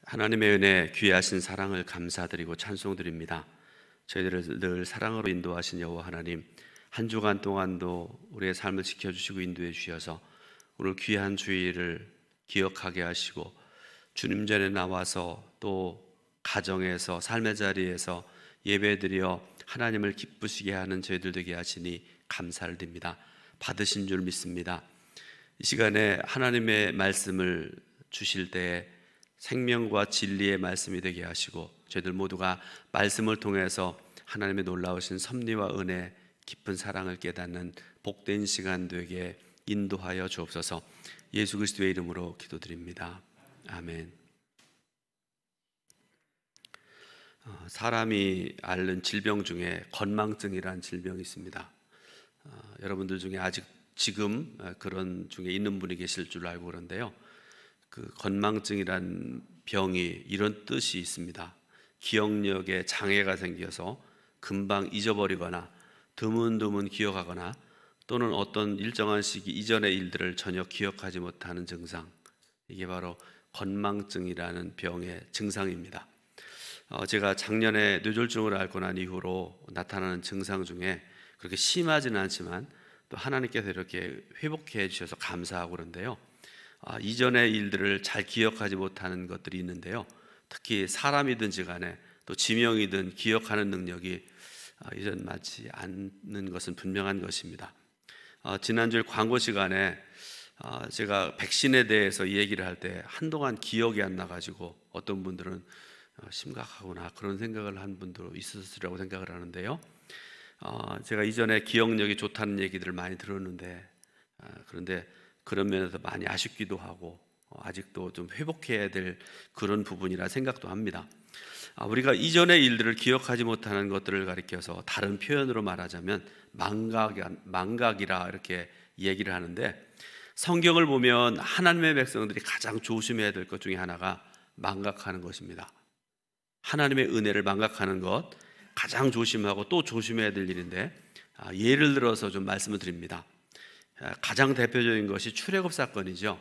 하나님의 은혜, 귀하신 사랑을 감사드리고 찬송드립니다. 저희들을 늘 사랑으로 인도하신 여호와 하나님, 한 주간 동안도 우리의 삶을 지켜주시고 인도해 주셔서 오늘 귀한 주일을 기억하게 하시고 주님 전에 나와서 또 가정에서 삶의 자리에서 예배드려 하나님을 기쁘시게 하는 저희들 되게 하시니 감사를 드립니다. 받으신 줄 믿습니다. 이 시간에 하나님의 말씀을 주실 때에 생명과 진리의 말씀이 되게 하시고 저희들 모두가 말씀을 통해서 하나님의 놀라우신 섭리와 은혜, 깊은 사랑을 깨닫는 복된 시간 되게 인도하여 주옵소서. 예수 그리스도의 이름으로 기도드립니다. 아멘. 사람이 앓는 질병 중에 건망증이라는 질병이 있습니다. 여러분들 중에 아직 지금 그런 중에 있는 분이 계실 줄 알고 그런데요, 그 건망증이란 병이 이런 뜻이 있습니다. 기억력에 장애가 생겨서 금방 잊어버리거나 드문드문 기억하거나 또는 어떤 일정한 시기 이전의 일들을 전혀 기억하지 못하는 증상, 이게 바로 건망증이라는 병의 증상입니다. 제가 작년에 뇌졸중을 앓고 난 이후로 나타나는 증상 중에 그렇게 심하지는 않지만 또 하나님께서 이렇게 회복해 주셔서 감사하고 그런데요, 이전의 일들을 잘 기억하지 못하는 것들이 있는데요, 특히 사람이든지 간에 또 지명이든 기억하는 능력이 이전 맞지 않는 것은 분명한 것입니다. 지난주에 광고 시간에 제가 백신에 대해서 이 얘기를 할 때 한동안 기억이 안 나가지고 어떤 분들은 심각하구나 그런 생각을 한 분도 있었으리라고 생각을 하는데요, 제가 이전에 기억력이 좋다는 얘기들을 많이 들었는데 그런데 그런 면에서 많이 아쉽기도 하고 아직도 좀 회복해야 될 그런 부분이라 생각도 합니다. 우리가 이전의 일들을 기억하지 못하는 것들을 가리켜서 다른 표현으로 말하자면 망각이라 이렇게 얘기를 하는데, 성경을 보면 하나님의 백성들이 가장 조심해야 될 것 중에 하나가 망각하는 것입니다. 하나님의 은혜를 망각하는 것 가장 조심하고 또 조심해야 될 일인데, 예를 들어서 좀 말씀을 드립니다. 가장 대표적인 것이 출애굽 사건이죠.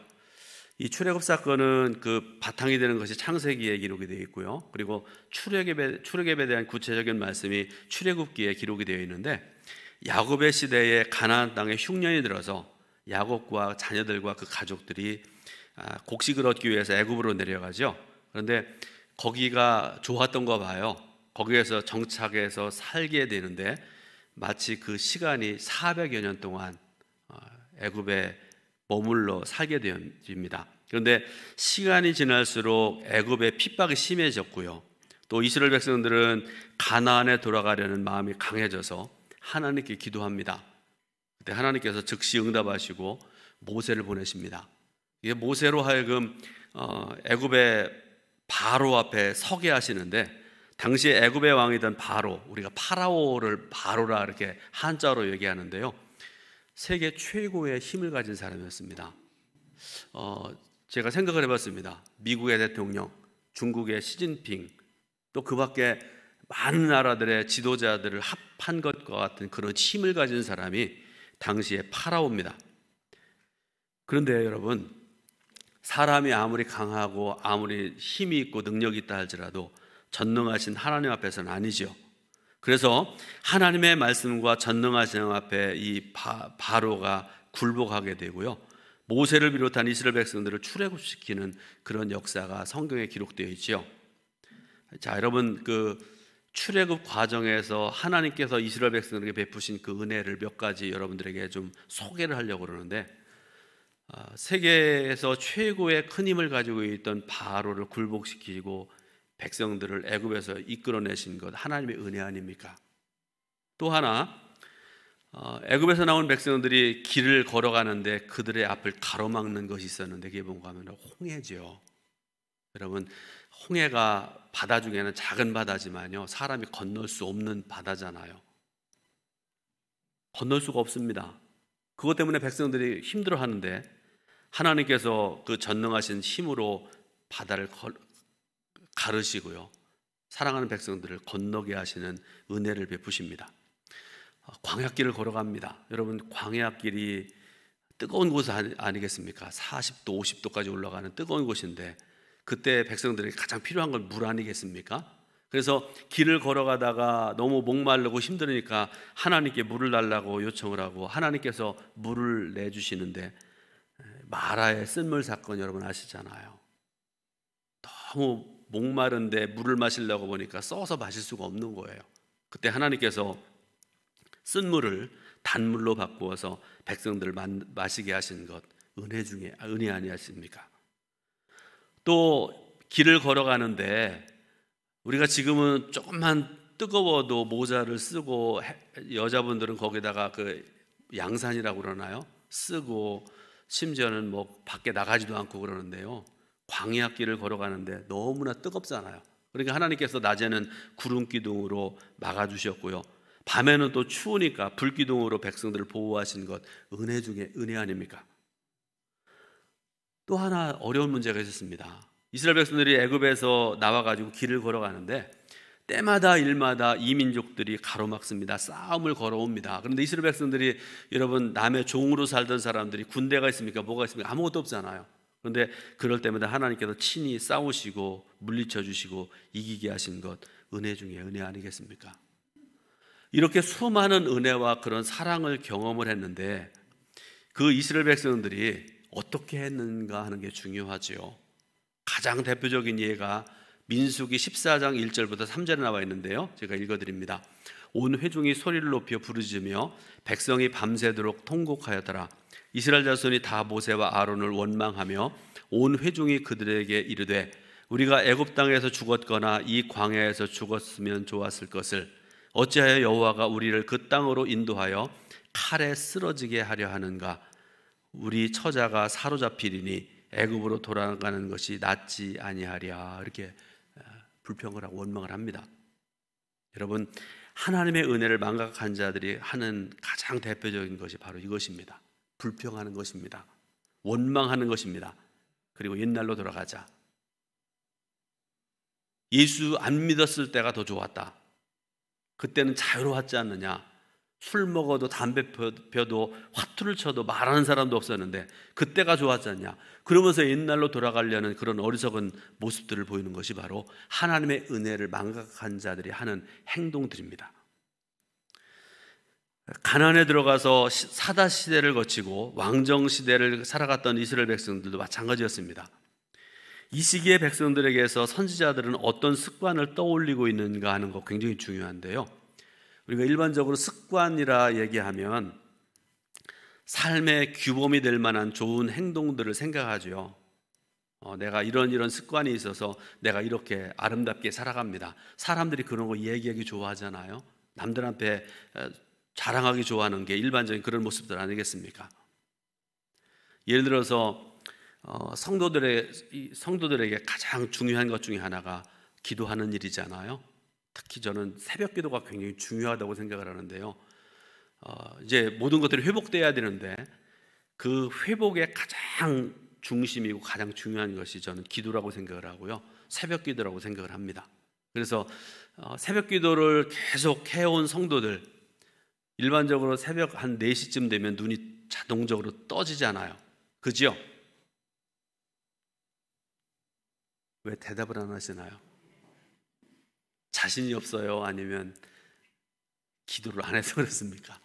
이 출애굽 사건은 그 바탕이 되는 것이 창세기에 기록이 되어 있고요, 그리고 출애굽에 대한 구체적인 말씀이 출애굽기에 기록이 되어 있는데, 야곱의 시대에 가나안 땅에 흉년이 들어서 야곱과 자녀들과 그 가족들이 곡식을 얻기 위해서 애굽으로 내려가죠. 그런데 거기가 좋았던 거 봐요. 거기에서 정착해서 살게 되는데 마치 그 시간이 400여 년 동안 애굽에 머물러 살게 됩니다. 그런데 시간이 지날수록 애굽의 핍박이 심해졌고요, 또 이스라엘 백성들은 가나안에 돌아가려는 마음이 강해져서 하나님께 기도합니다. 그때 하나님께서 즉시 응답하시고 모세를 보내십니다. 이게 모세로 하여금 애굽의 바로 앞에 서게 하시는데, 당시에 애굽의 왕이던 바로, 우리가 파라오를 바로라 이렇게 한자로 얘기하는데요, 세계 최고의 힘을 가진 사람이었습니다. 제가 생각을 해봤습니다. 미국의 대통령, 중국의 시진핑, 또 그 밖에 많은 나라들의 지도자들을 합한 것과 같은 그런 힘을 가진 사람이 당시에 파라오입니다. 그런데 여러분, 사람이 아무리 강하고 아무리 힘이 있고 능력이 있다 할지라도 전능하신 하나님 앞에서는 아니죠. 그래서 하나님의 말씀과 전능하신 하나님 앞에 이 바로가 굴복하게 되고요, 모세를 비롯한 이스라엘 백성들을 출애굽시키는 그런 역사가 성경에 기록되어 있죠. 자, 여러분, 그 출애굽 과정에서 하나님께서 이스라엘 백성들에게 베푸신 그 은혜를 몇 가지 여러분들에게 좀 소개를 하려고 그러는데, 세계에서 최고의 큰 힘을 가지고 있던 바로를 굴복시키고 백성들을 애굽에서 이끌어내신 것, 하나님의 은혜 아닙니까? 또 하나, 애굽에서 나온 백성들이 길을 걸어가는데 그들의 앞을 가로막는 것이 있었는데 그게 뭔가 하면 홍해죠. 여러분, 홍해가 바다 중에는 작은 바다지만요, 사람이 건널 수 없는 바다잖아요. 건널 수가 없습니다. 그것 때문에 백성들이 힘들어하는데 하나님께서 그 전능하신 힘으로 바다를 가르시고요, 사랑하는 백성들을 건너게 하시는 은혜를 베푸십니다. 광야길을 걸어갑니다. 여러분, 광야길이 뜨거운 곳 아니겠습니까? 40도, 50도까지 올라가는 뜨거운 곳인데 그때 백성들에게 가장 필요한 건 물 아니겠습니까? 그래서 길을 걸어가다가 너무 목마르고 힘들으니까 하나님께 물을 달라고 요청을 하고 하나님께서 물을 내주시는데, 마라의 쓴물 사건 여러분 아시잖아요. 너무 목마른데 물을 마시려고 보니까 써서 마실 수가 없는 거예요. 그때 하나님께서 쓴 물을 단물로 바꾸어서 백성들을 마시게 하신 것, 은혜 중에 은혜 아니었습니까? 또 길을 걸어가는데 우리가 지금은 조금만 뜨거워도 모자를 쓰고, 여자분들은 거기다가 그 양산이라고 그러나요? 쓰고, 심지어는 뭐 밖에 나가지도 않고 그러는데요, 광야길을 걸어가는데 너무나 뜨겁잖아요. 그러니까 하나님께서 낮에는 구름 기둥으로 막아주셨고요, 밤에는 또 추우니까 불 기둥으로 백성들을 보호하신 것, 은혜 중에 은혜 아닙니까? 또 하나 어려운 문제가 있었습니다. 이스라엘 백성들이 애굽에서 나와가지고 길을 걸어가는데 때마다 일마다 이 민족들이 가로막습니다. 싸움을 걸어옵니다. 그런데 이스라엘 백성들이, 여러분, 남의 종으로 살던 사람들이 군대가 있습니까? 뭐가 있습니까? 아무것도 없잖아요. 그런데 그럴 때마다 하나님께서 친히 싸우시고 물리쳐 주시고 이기게 하신 것, 은혜 중에 은혜 아니겠습니까? 이렇게 수많은 은혜와 그런 사랑을 경험을 했는데 그 이스라엘 백성들이 어떻게 했는가 하는 게 중요하지요. 가장 대표적인 예가 민수기 14장 1절부터 3절에 나와 있는데요, 제가 읽어드립니다. 온 회중이 소리를 높여 부르짖으며 백성이 밤새도록 통곡하였더라. 이스라엘 자손이 다 모세와 아론을 원망하며 온 회중이 그들에게 이르되, 우리가 애굽 땅에서 죽었거나 이 광야에서 죽었으면 좋았을 것을 어찌하여 여호와가 우리를 그 땅으로 인도하여 칼에 쓰러지게 하려 하는가? 우리 처자가 사로잡히리니 애굽으로 돌아가는 것이 낫지 아니하랴. 이렇게 불평을 하고 원망을 합니다. 여러분, 하나님의 은혜를 망각한 자들이 하는 가장 대표적인 것이 바로 이것입니다. 불평하는 것입니다. 원망하는 것입니다. 그리고 옛날로 돌아가자. 예수 안 믿었을 때가 더 좋았다. 그때는 자유로웠지 않느냐. 술 먹어도 담배 펴도 화투를 쳐도 말하는 사람도 없었는데 그때가 좋았지 않냐. 그러면서 옛날로 돌아가려는 그런 어리석은 모습들을 보이는 것이 바로 하나님의 은혜를 망각한 자들이 하는 행동들입니다. 가나안에 들어가서 사다 시대를 거치고 왕정 시대를 살아갔던 이스라엘 백성들도 마찬가지였습니다. 이 시기의 백성들에게서 선지자들은 어떤 습관을 떠올리고 있는가 하는 거 굉장히 중요한데요, 우리가 일반적으로 습관이라 얘기하면 삶의 규범이 될 만한 좋은 행동들을 생각하죠. 내가 이런 습관이 있어서 내가 이렇게 아름답게 살아갑니다. 사람들이 그런 거 얘기하기 좋아하잖아요. 남들한테 자랑하기 좋아하는 게 일반적인 그런 모습들 아니겠습니까? 예를 들어서 성도들에게 가장 중요한 것 중에 하나가 기도하는 일이잖아요. 특히 저는 새벽 기도가 굉장히 중요하다고 생각을 하는데요, 이제 모든 것들이 회복돼야 되는데 그 회복의 가장 중심이고 가장 중요한 것이 저는 기도라고 생각을 하고요, 새벽 기도라고 생각을 합니다. 그래서 새벽 기도를 계속 해온 성도들, 일반적으로 새벽 한 4시쯤 되면 눈이 자동적으로 떠지잖아요. 그죠? 왜 대답을 안 하시나요? 자신이 없어요? 아니면 기도를 안 해서 그렇습니까?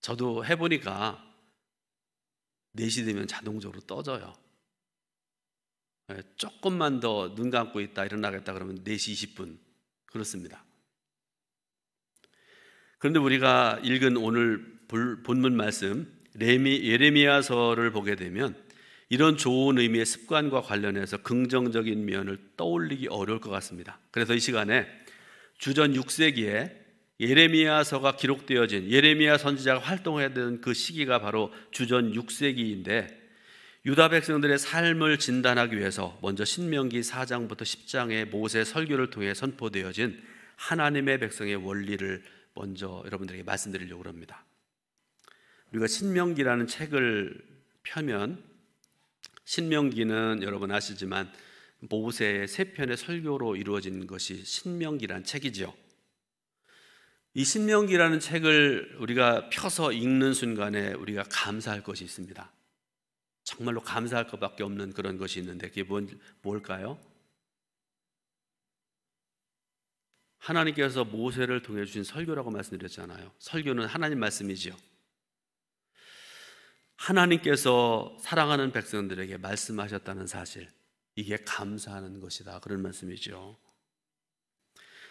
저도 해보니까 4시 되면 자동적으로 떠져요. 조금만 더 눈 감고 있다 일어나겠다 그러면 4시 20분 그렇습니다. 그런데 우리가 읽은 오늘 본문 말씀 예레미야서를 보게 되면 이런 좋은 의미의 습관과 관련해서 긍정적인 면을 떠올리기 어려울 것 같습니다. 그래서 이 시간에 주전 6세기에 예레미야서가 기록되어진, 예레미야 선지자가 활동했던 그 시기가 바로 주전 6세기인데 유다 백성들의 삶을 진단하기 위해서 먼저 신명기 4장부터 10장의 모세 설교를 통해 선포되어진 하나님의 백성의 원리를 먼저 여러분들에게 말씀드리려고 합니다. 우리가 신명기라는 책을 펴면, 신명기는 여러분 아시지만 모세의 3편의 설교로 이루어진 것이 신명기라는 책이죠. 이 신명기라는 책을 우리가 펴서 읽는 순간에 우리가 감사할 것이 있습니다. 정말로 감사할 것밖에 없는 그런 것이 있는데 그게 뭘까요? 하나님께서 모세를 통해 주신 설교라고 말씀드렸잖아요. 설교는 하나님 말씀이지요. 하나님께서 사랑하는 백성들에게 말씀하셨다는 사실, 이게 감사하는 것이다, 그런 말씀이죠.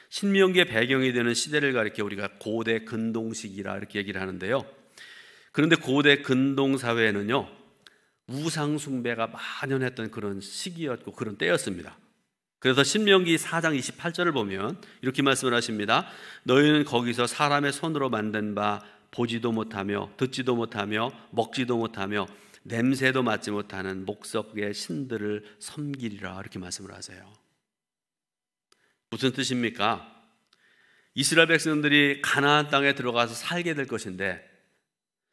신명기의 배경이 되는 시대를 가리켜 우리가 고대 근동시기라 이렇게 얘기를 하는데요. 그런데 고대 근동 사회에는요, 우상 숭배가 만연했던 그런 시기였고 그런 때였습니다. 그래서 신명기 4장 28절을 보면 이렇게 말씀을 하십니다. 너희는 거기서 사람의 손으로 만든 바 보지도 못하며 듣지도 못하며 먹지도 못하며 냄새도 맡지 못하는 목석의 신들을 섬기리라, 이렇게 말씀을 하세요. 무슨 뜻입니까? 이스라엘 백성들이 가나안 땅에 들어가서 살게 될 것인데,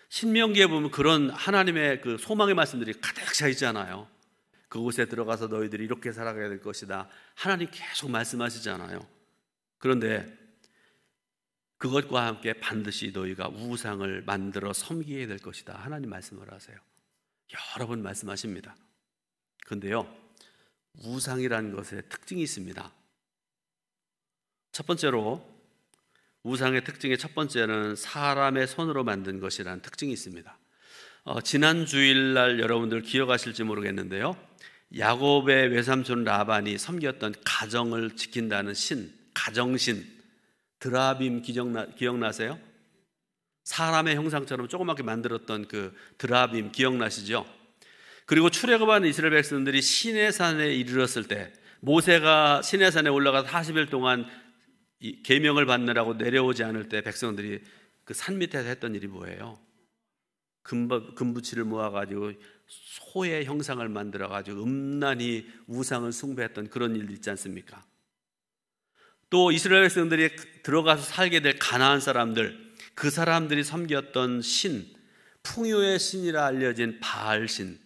신명기에 보면 그런 하나님의 그 소망의 말씀들이 가득 차 있잖아요. 그곳에 들어가서 너희들이 이렇게 살아가야 될 것이다, 하나님 계속 말씀하시잖아요. 그런데 그것과 함께 반드시 너희가 우상을 만들어 섬기게 될 것이다, 하나님 말씀을 하세요. 여러 번 말씀하십니다. 그런데요, 우상이라는 것에 특징이 있습니다. 첫 번째로, 우상의 특징의 첫 번째는 사람의 손으로 만든 것이라는 특징이 있습니다. 지난 주일날 여러분들 기억하실지 모르겠는데요, 야곱의 외삼촌 라반이 섬겼던 가정을 지킨다는 신, 가정신, 드라빔 기억나세요? 사람의 형상처럼 조그맣게 만들었던 그 드라빔 기억나시죠? 그리고 출애굽한 이스라엘 백성들이 시내산에 이르렀을 때, 모세가 시내산에 올라가서 40일 동안 계명을 받느라고 내려오지 않을 때 백성들이 그 산 밑에서 했던 일이 뭐예요? 금붙이를 모아가지고 소의 형상을 만들어가지고 음란히 우상을 숭배했던 그런 일이 있지 않습니까? 또 이스라엘 백성들이 들어가서 살게 될 가나안 사람들, 그 사람들이 섬겼던 신, 풍요의 신이라 알려진 바알신,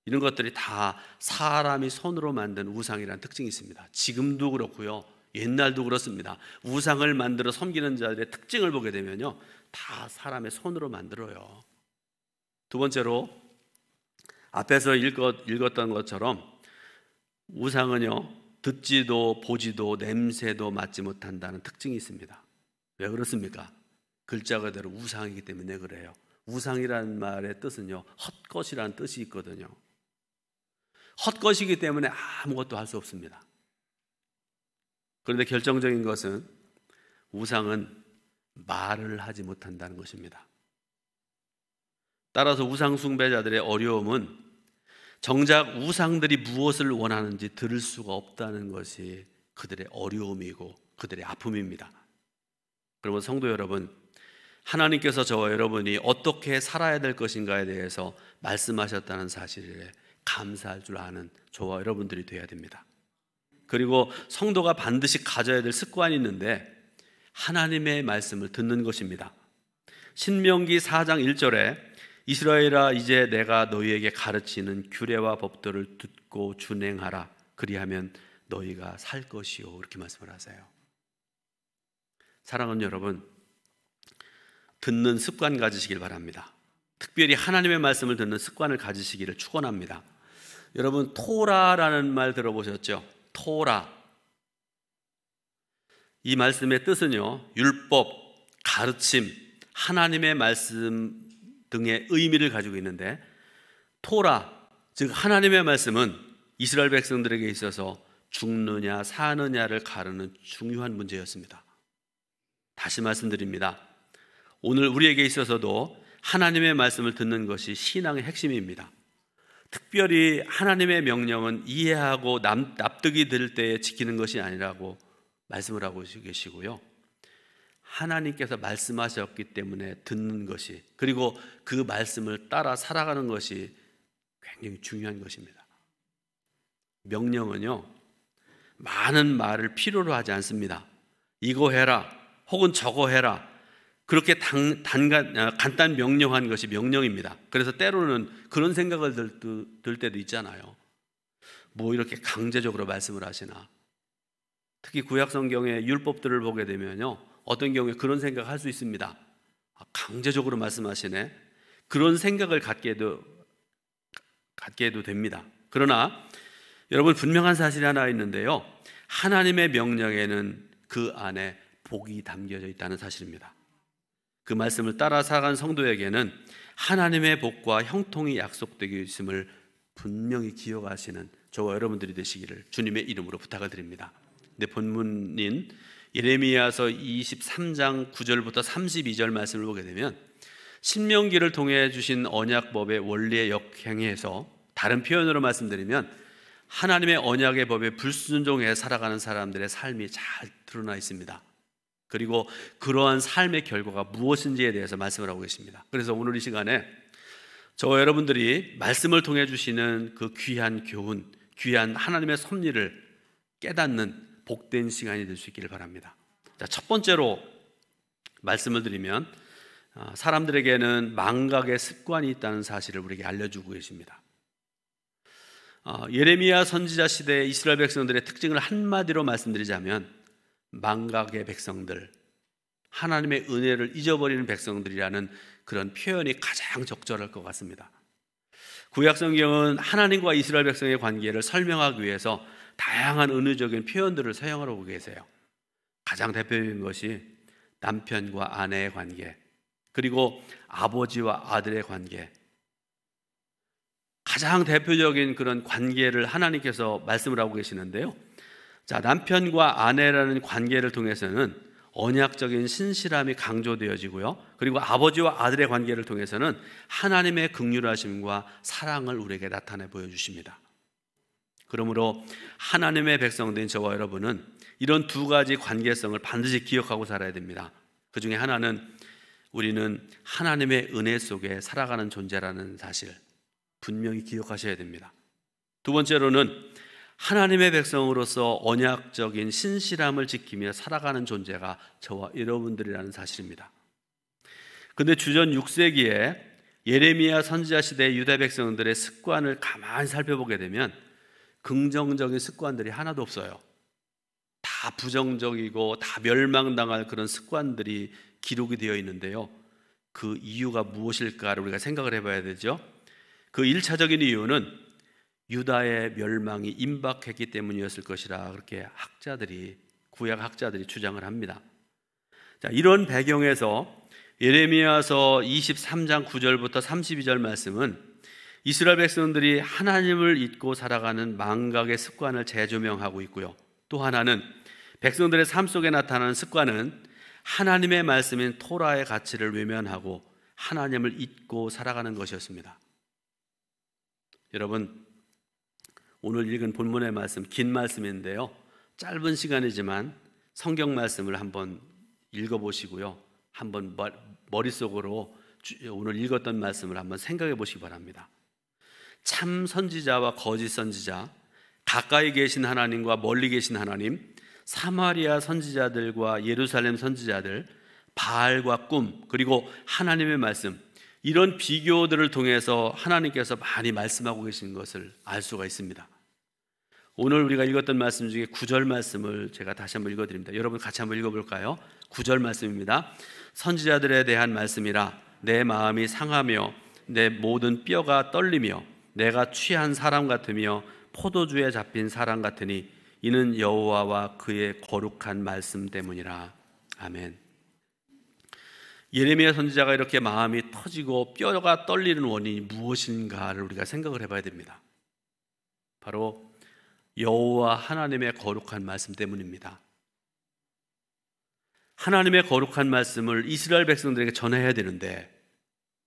이런 것들이 다 사람이 손으로 만든 우상이라는 특징이 있습니다. 지금도 그렇고요, 옛날도 그렇습니다. 우상을 만들어 섬기는 자들의 특징을 보게 되면요, 다 사람의 손으로 만들어요. 두 번째로, 앞에서 읽었던 것처럼 우상은요, 듣지도 보지도 냄새도 맡지 못한다는 특징이 있습니다. 왜 그렇습니까? 글자 그대로 우상이기 때문에 그래요. 우상이라는 말의 뜻은요, 헛것이라는 뜻이 있거든요. 헛것이기 때문에 아무것도 할 수 없습니다. 그런데 결정적인 것은, 우상은 말을 하지 못한다는 것입니다. 따라서 우상 숭배자들의 어려움은 정작 우상들이 무엇을 원하는지 들을 수가 없다는 것이 그들의 어려움이고 그들의 아픔입니다. 그러면 성도 여러분, 하나님께서 저와 여러분이 어떻게 살아야 될 것인가에 대해서 말씀하셨다는 사실에 감사할 줄 아는 저와 여러분들이 되어야 됩니다. 그리고 성도가 반드시 가져야 될 습관이 있는데, 하나님의 말씀을 듣는 것입니다. 신명기 4장 1절에 이스라엘아, 이제 내가 너희에게 가르치는 규례와 법도를 듣고 준행하라, 그리하면 너희가 살 것이요, 이렇게 말씀을 하세요. 사랑하는 여러분, 듣는 습관 가지시길 바랍니다. 특별히 하나님의 말씀을 듣는 습관을 가지시기를 축원합니다. 여러분, 토라라는 말 들어보셨죠? 토라. 이 말씀의 뜻은요, 율법, 가르침, 하나님의 말씀 등의 의미를 가지고 있는데, 토라, 즉 하나님의 말씀은 이스라엘 백성들에게 있어서 죽느냐 사느냐를 가르는 중요한 문제였습니다. 다시 말씀드립니다. 오늘 우리에게 있어서도 하나님의 말씀을 듣는 것이 신앙의 핵심입니다. 특별히 하나님의 명령은 이해하고 납득이 될 때에 지키는 것이 아니라고 말씀을 하고 계시고요, 하나님께서 말씀하셨기 때문에 듣는 것이, 그리고 그 말씀을 따라 살아가는 것이 굉장히 중요한 것입니다. 명령은요, 많은 말을 필요로 하지 않습니다. 이거 해라 혹은 저거 해라, 그렇게 간단 명령한 것이 명령입니다. 그래서 때로는 그런 생각을 들 때도 있잖아요. 뭐 이렇게 강제적으로 말씀을 하시나. 특히 구약 성경의 율법들을 보게 되면요, 어떤 경우에 그런 생각을 할 수 있습니다. 강제적으로 말씀하시네. 그런 생각을 갖게 해도 됩니다. 그러나 여러분, 분명한 사실이 하나 있는데요, 하나님의 명령에는 그 안에 복이 담겨져 있다는 사실입니다. 그 말씀을 따라 살아간 성도에게는 하나님의 복과 형통이 약속되어 있음을 분명히 기억하시는 저와 여러분들이 되시기를 주님의 이름으로 부탁을 드립니다. 내 본문인 예레미야서 23장 9절부터 32절 말씀을 보게 되면, 신명기를 통해 주신 언약법의 원리에 역행해서, 다른 표현으로 말씀드리면 하나님의 언약의 법에 불순종해 살아가는 사람들의 삶이 잘 드러나 있습니다. 그리고 그러한 삶의 결과가 무엇인지에 대해서 말씀을 하고 계십니다. 그래서 오늘 이 시간에 저와 여러분들이 말씀을 통해 주시는 그 귀한 교훈, 귀한 하나님의 섭리를 깨닫는 복된 시간이 될 수 있기를 바랍니다. 자, 첫 번째로 말씀을 드리면, 사람들에게는 망각의 습관이 있다는 사실을 우리에게 알려주고 계십니다. 예레미야 선지자 시대의 이스라엘 백성들의 특징을 한마디로 말씀드리자면, 망각의 백성들, 하나님의 은혜를 잊어버리는 백성들이라는 그런 표현이 가장 적절할 것 같습니다. 구약 성경은 하나님과 이스라엘 백성의 관계를 설명하기 위해서 다양한 은유적인 표현들을 사용하고 계세요. 가장 대표적인 것이 남편과 아내의 관계, 그리고 아버지와 아들의 관계, 가장 대표적인 그런 관계를 하나님께서 말씀을 하고 계시는데요. 자, 남편과 아내라는 관계를 통해서는 언약적인 신실함이 강조되어지고요, 그리고 아버지와 아들의 관계를 통해서는 하나님의 긍휼하심과 사랑을 우리에게 나타내 보여주십니다. 그러므로 하나님의 백성된 저와 여러분은 이런 두 가지 관계성을 반드시 기억하고 살아야 됩니다. 그 중에 하나는 우리는 하나님의 은혜 속에 살아가는 존재라는 사실, 분명히 기억하셔야 됩니다. 두 번째로는 하나님의 백성으로서 언약적인 신실함을 지키며 살아가는 존재가 저와 여러분들이라는 사실입니다. 그런데 주전 6세기에 예레미야 선지자 시대의 유다 백성들의 습관을 가만히 살펴보게 되면 긍정적인 습관들이 하나도 없어요. 다 부정적이고 다 멸망당할 그런 습관들이 기록이 되어 있는데요, 그 이유가 무엇일까를 우리가 생각을 해봐야 되죠. 그 1차적인 이유는 유다의 멸망이 임박했기 때문이었을 것이라 그렇게 구약 학자들이 주장을 합니다. 자, 이런 배경에서 예레미야서 23장 9절부터 32절 말씀은 이스라엘 백성들이 하나님을 잊고 살아가는 망각의 습관을 재조명하고 있고요, 또 하나는 백성들의 삶 속에 나타나는 습관은 하나님의 말씀인 토라의 가치를 외면하고 하나님을 잊고 살아가는 것이었습니다. 여러분, 오늘 읽은 본문의 말씀, 긴 말씀인데요, 짧은 시간이지만 성경 말씀을 한번 읽어보시고요, 한번 머릿속으로 오늘 읽었던 말씀을 한번 생각해 보시기 바랍니다. 참 선지자와 거짓 선지자, 가까이 계신 하나님과 멀리 계신 하나님, 사마리아 선지자들과 예루살렘 선지자들, 바알과 꿈, 그리고 하나님의 말씀, 이런 비교들을 통해서 하나님께서 많이 말씀하고 계신 것을 알 수가 있습니다. 오늘 우리가 읽었던 말씀 중에 9절 말씀을 제가 다시 한번 읽어드립니다. 여러분 같이 한번 읽어볼까요? 9절 말씀입니다. 선지자들에 대한 말씀이라 내 마음이 상하며 내 모든 뼈가 떨리며 내가 취한 사람 같으며 포도주에 잡힌 사람 같으니 이는 여호와와 그의 거룩한 말씀 때문이라. 아멘. 예레미야 선지자가 이렇게 마음이 터지고 뼈가 떨리는 원인이 무엇인가를 우리가 생각을 해봐야 됩니다. 바로 여호와 하나님의 거룩한 말씀 때문입니다. 하나님의 거룩한 말씀을 이스라엘 백성들에게 전해야 되는데,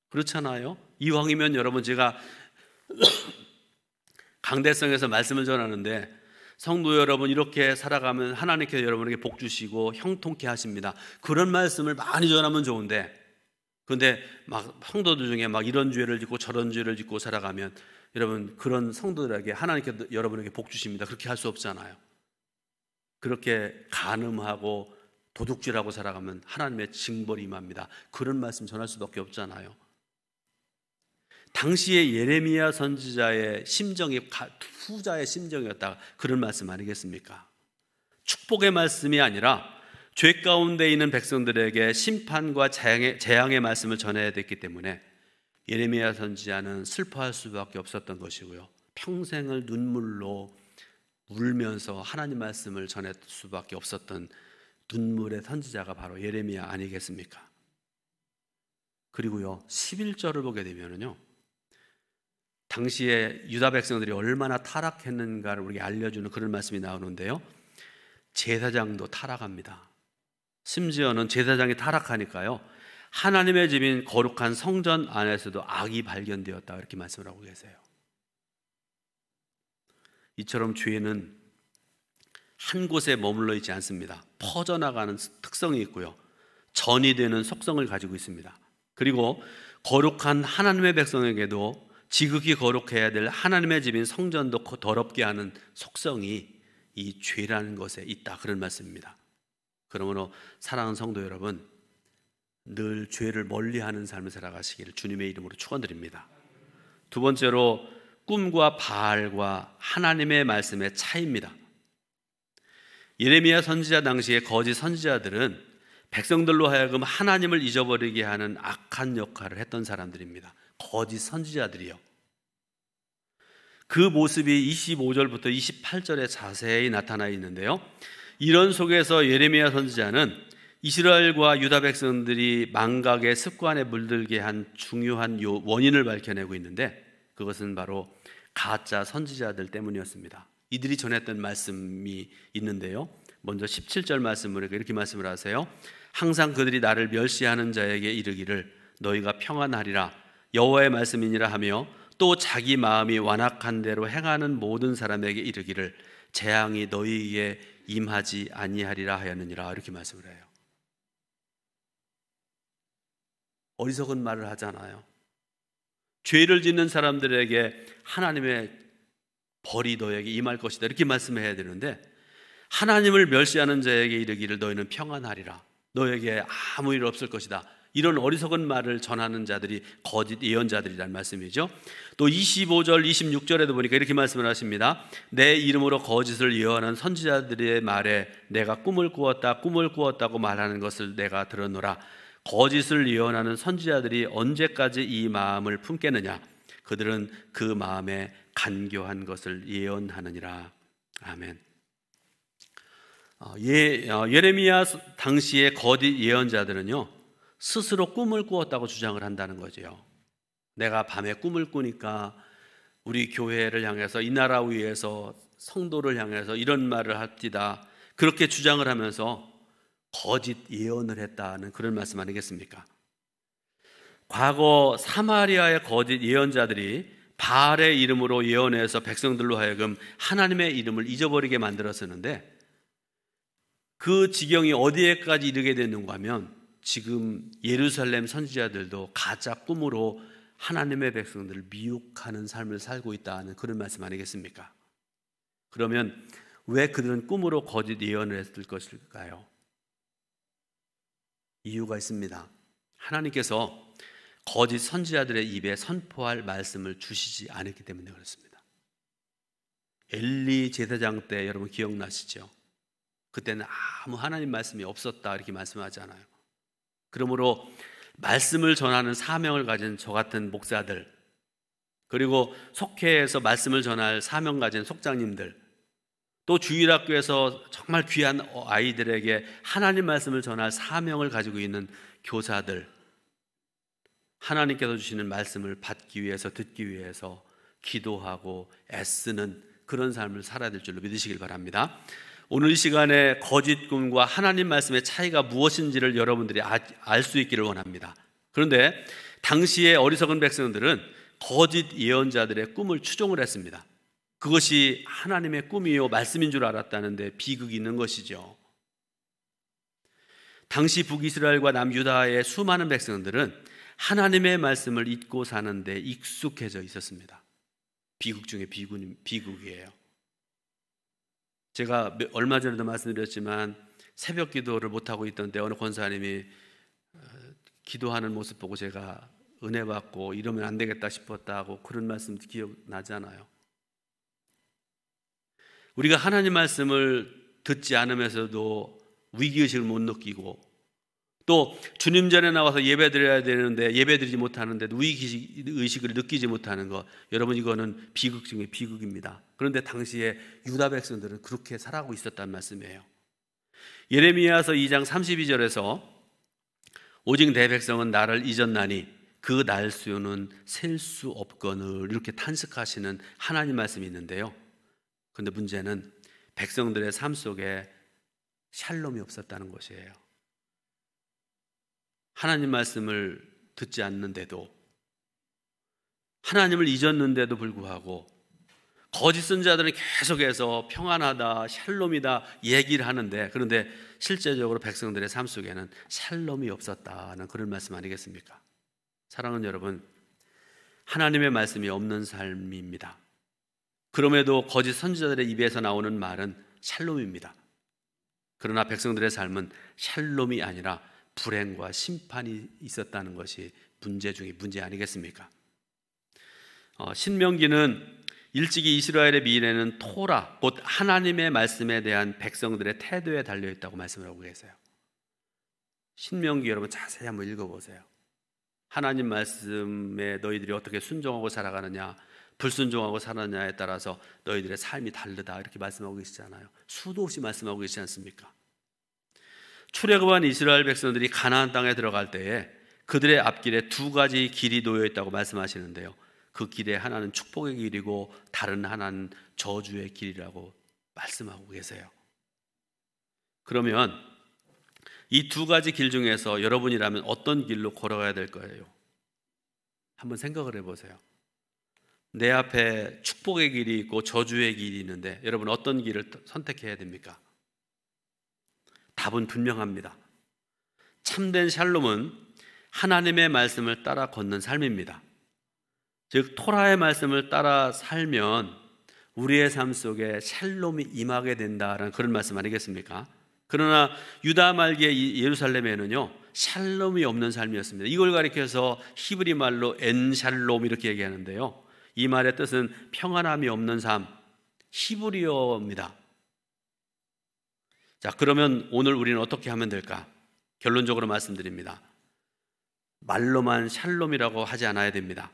그렇잖아요? 이왕이면 여러분, 제가 강대성에서 말씀을 전하는데 성도 여러분, 이렇게 살아가면 하나님께서 여러분에게 복 주시고 형통케 하십니다. 그런 말씀을 많이 전하면 좋은데, 그런데 막 성도들 중에 막 이런 죄를 짓고 저런 죄를 짓고 살아가면 여러분, 그런 성도들에게 하나님께서 여러분에게 복 주십니다. 그렇게 할 수 없잖아요. 그렇게 간음하고 도둑질하고 살아가면 하나님의 징벌이 임합니다. 그런 말씀 전할 수밖에 없잖아요. 당시에 예레미야 선지자의 심정이 후자의 심정이었다, 그런 말씀 아니겠습니까? 축복의 말씀이 아니라 죄 가운데 있는 백성들에게 심판과 재앙의 말씀을 전해야 됐기 때문에 예레미야 선지자는 슬퍼할 수밖에 없었던 것이고요. 평생을 눈물로 울면서 하나님 말씀을 전할 수밖에 없었던 눈물의 선지자가 바로 예레미야 아니겠습니까? 그리고요, 11절을 보게 되면은요, 당시에 유다 백성들이 얼마나 타락했는가를 우리에게 알려주는 그런 말씀이 나오는데요, 제사장도 타락합니다. 심지어는 제사장이 타락하니까요, 하나님의 집인 거룩한 성전 안에서도 악이 발견되었다, 이렇게 말씀을 하고 계세요. 이처럼 죄는 한 곳에 머물러 있지 않습니다. 퍼져나가는 특성이 있고요, 전이되는 속성을 가지고 있습니다. 그리고 거룩한 하나님의 백성에게도 지극히 거룩해야 될 하나님의 집인 성전도 더럽게 하는 속성이 이 죄라는 것에 있다, 그런 말씀입니다. 그러므로 사랑하는 성도 여러분, 늘 죄를 멀리하는 삶을 살아가시기를 주님의 이름으로 축원드립니다. 두 번째로, 꿈과 바알과 하나님의 말씀의 차이입니다. 예레미야 선지자 당시의 거짓 선지자들은 백성들로 하여금 하나님을 잊어버리게 하는 악한 역할을 했던 사람들입니다. 거짓 선지자들이요. 그 모습이 25절부터 28절에 자세히 나타나 있는데요, 이런 속에서 예레미야 선지자는 이스라엘과 유다 백성들이 망각의 습관에 물들게 한 중요한 원인을 밝혀내고 있는데, 그것은 바로 가짜 선지자들 때문이었습니다. 이들이 전했던 말씀이 있는데요, 먼저 17절 말씀을 이렇게 말씀을 하세요. 항상 그들이 나를 멸시하는 자에게 이르기를 너희가 평안하리라 여호와의 말씀이니라 하며, 또 자기 마음이 완악한 대로 행하는 모든 사람에게 이르기를 재앙이 너희에게 임하지 아니하리라 하였느니라, 이렇게 말씀을 해요. 어리석은 말을 하잖아요. 죄를 짓는 사람들에게 하나님의 벌이 너에게 임할 것이다, 이렇게 말씀해야 되는데, 하나님을 멸시하는 자에게 이르기를 너희는 평안하리라, 너에게 아무 일 없을 것이다, 이런 어리석은 말을 전하는 자들이 거짓 예언자들이란 말씀이죠. 또 25절 26절에도 보니까 이렇게 말씀을 하십니다. 내 이름으로 거짓을 예언하는 선지자들의 말에 내가 꿈을 꾸었다고 말하는 것을 내가 들었노라. 거짓을 예언하는 선지자들이 언제까지 이 마음을 품겠느냐? 그들은 그 마음에 간교한 것을 예언하느니라. 아멘. 예레미야 당시의 거짓 예언자들은요, 스스로 꿈을 꾸었다고 주장을 한다는 거죠. 내가 밤에 꿈을 꾸니까 우리 교회를 향해서, 이 나라 위에서 성도를 향해서 이런 말을 합디다, 그렇게 주장을 하면서 거짓 예언을 했다는 그런 말씀 아니겠습니까? 과거 사마리아의 거짓 예언자들이 바알의 이름으로 예언해서 백성들로 하여금 하나님의 이름을 잊어버리게 만들었었는데, 그 지경이 어디에까지 이르게 됐는가 하면 지금 예루살렘 선지자들도 가짜 꿈으로 하나님의 백성들을 미혹하는 삶을 살고 있다는 그런 말씀 아니겠습니까? 그러면 왜 그들은 꿈으로 거짓 예언을 했을 것일까요? 이유가 있습니다. 하나님께서 거짓 선지자들의 입에 선포할 말씀을 주시지 않았기 때문에 그렇습니다. 엘리 제사장 때 여러분 기억나시죠? 그때는 아무 하나님 말씀이 없었다, 이렇게 말씀하잖아요. 그러므로 말씀을 전하는 사명을 가진 저 같은 목사들, 그리고 속회에서 말씀을 전할 사명 가진 속장님들, 또 주일학교에서 정말 귀한 아이들에게 하나님 말씀을 전할 사명을 가지고 있는 교사들, 하나님께서 주시는 말씀을 받기 위해서, 듣기 위해서 기도하고 애쓰는 그런 삶을 살아야 될 줄로 믿으시길 바랍니다. 오늘 이 시간에 거짓 꿈과 하나님 말씀의 차이가 무엇인지를 여러분들이 알 수 있기를 원합니다. 그런데 당시의 어리석은 백성들은 거짓 예언자들의 꿈을 추종을 했습니다. 그것이 하나님의 꿈이요 말씀인 줄 알았다는데 비극이 있는 것이죠. 당시 북이스라엘과 남유다의 수많은 백성들은 하나님의 말씀을 잊고 사는데 익숙해져 있었습니다. 비극 중에 비극이에요. 제가 얼마 전에도 말씀드렸지만 새벽 기도를 못하고 있던 때 어느 권사님이 기도하는 모습 보고 제가 은혜 받고 이러면 안 되겠다 싶었다고 그런 말씀 기억나잖아요. 우리가 하나님 말씀을 듣지 않으면서도 위기의식을 못 느끼고 또 주님 전에 나와서 예배드려야 되는데 예배드리지 못하는데 위기의식을 느끼지 못하는 것, 여러분 이거는 비극 중에 비극입니다. 그런데 당시에 유다 백성들은 그렇게 살아가고 있었단 말씀이에요. 예레미야서 2장 32절에서 오직 내 백성은 나를 잊었나니 그 날 수요는 셀 수 없거늘, 이렇게 탄식하시는 하나님 말씀이 있는데요. 그런데 문제는 백성들의 삶 속에 샬롬이 없었다는 것이에요. 하나님 말씀을 듣지 않는데도, 하나님을 잊었는데도 불구하고 거짓 선지자들은 계속해서 평안하다, 샬롬이다 얘기를 하는데, 그런데 실제적으로 백성들의 삶 속에는 샬롬이 없었다는 그런 말씀 아니겠습니까? 사랑하는 여러분, 하나님의 말씀이 없는 삶입니다. 그럼에도 거짓 선지자들의 입에서 나오는 말은 샬롬입니다. 그러나 백성들의 삶은 샬롬이 아니라 불행과 심판이 있었다는 것이 문제 중에 문제 아니겠습니까? 신명기는 일찍이 이스라엘의 미래는 토라, 곧 하나님의 말씀에 대한 백성들의 태도에 달려있다고 말씀을 하고 계세요. 신명기 여러분 자세히 한번 읽어보세요. 하나님 말씀에 너희들이 어떻게 순종하고 살아가느냐, 불순종하고 살았냐에 따라서 너희들의 삶이 다르다, 이렇게 말씀하고 계시잖아요. 수도 없이 말씀하고 계시지 않습니까? 출애굽한 이스라엘 백성들이 가나안 땅에 들어갈 때에 그들의 앞길에 두 가지 길이 놓여 있다고 말씀하시는데요, 그 길에 하나는 축복의 길이고 다른 하나는 저주의 길이라고 말씀하고 계세요. 그러면 이 두 가지 길 중에서 여러분이라면 어떤 길로 걸어가야 될 거예요? 한번 생각을 해보세요. 내 앞에 축복의 길이 있고 저주의 길이 있는데 여러분 어떤 길을 선택해야 됩니까? 답은 분명합니다. 참된 샬롬은 하나님의 말씀을 따라 걷는 삶입니다. 즉 토라의 말씀을 따라 살면 우리의 삶 속에 샬롬이 임하게 된다는 그런 말씀 아니겠습니까? 그러나 유다 말기의 예루살렘에는요 샬롬이 없는 삶이었습니다. 이걸 가리켜서 히브리 말로 엔샬롬 이렇게 얘기하는데요, 이 말의 뜻은 평안함이 없는 삶, 히브리어입니다. 자, 그러면 오늘 우리는 어떻게 하면 될까? 결론적으로 말씀드립니다. 말로만 샬롬이라고 하지 않아야 됩니다.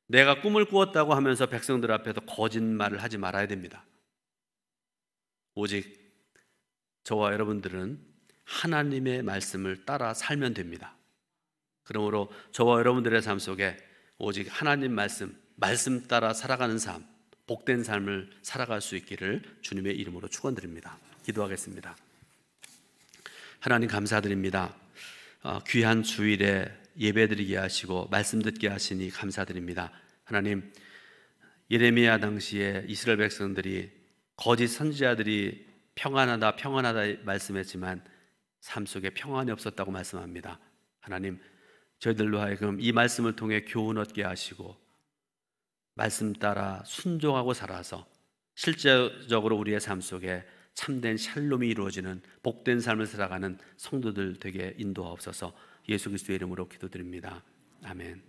내가 꿈을 꾸었다고 하면서 백성들 앞에서 거짓말을 하지 말아야 됩니다. 오직 저와 여러분들은 하나님의 말씀을 따라 살면 됩니다. 그러므로 저와 여러분들의 삶 속에 오직 하나님 말씀 따라 살아가는 삶, 복된 삶을 살아갈 수 있기를 주님의 이름으로 축원드립니다. 기도하겠습니다. 하나님 감사드립니다. 귀한 주일에 예배드리게 하시고 말씀 듣게 하시니 감사드립니다. 하나님, 예레미야 당시에 이스라엘 백성들이 거짓 선지자들이 평안하다 말씀했지만 삶 속에 평안이 없었다고 말씀합니다. 하나님, 저희들로 하여금 이 말씀을 통해 교훈 얻게 하시고 말씀 따라 순종하고 살아서 실제적으로 우리의 삶 속에 참된 샬롬이 이루어지는 복된 삶을 살아가는 성도들 되게 인도하옵소서. 예수 그리스도의 이름으로 기도드립니다. 아멘.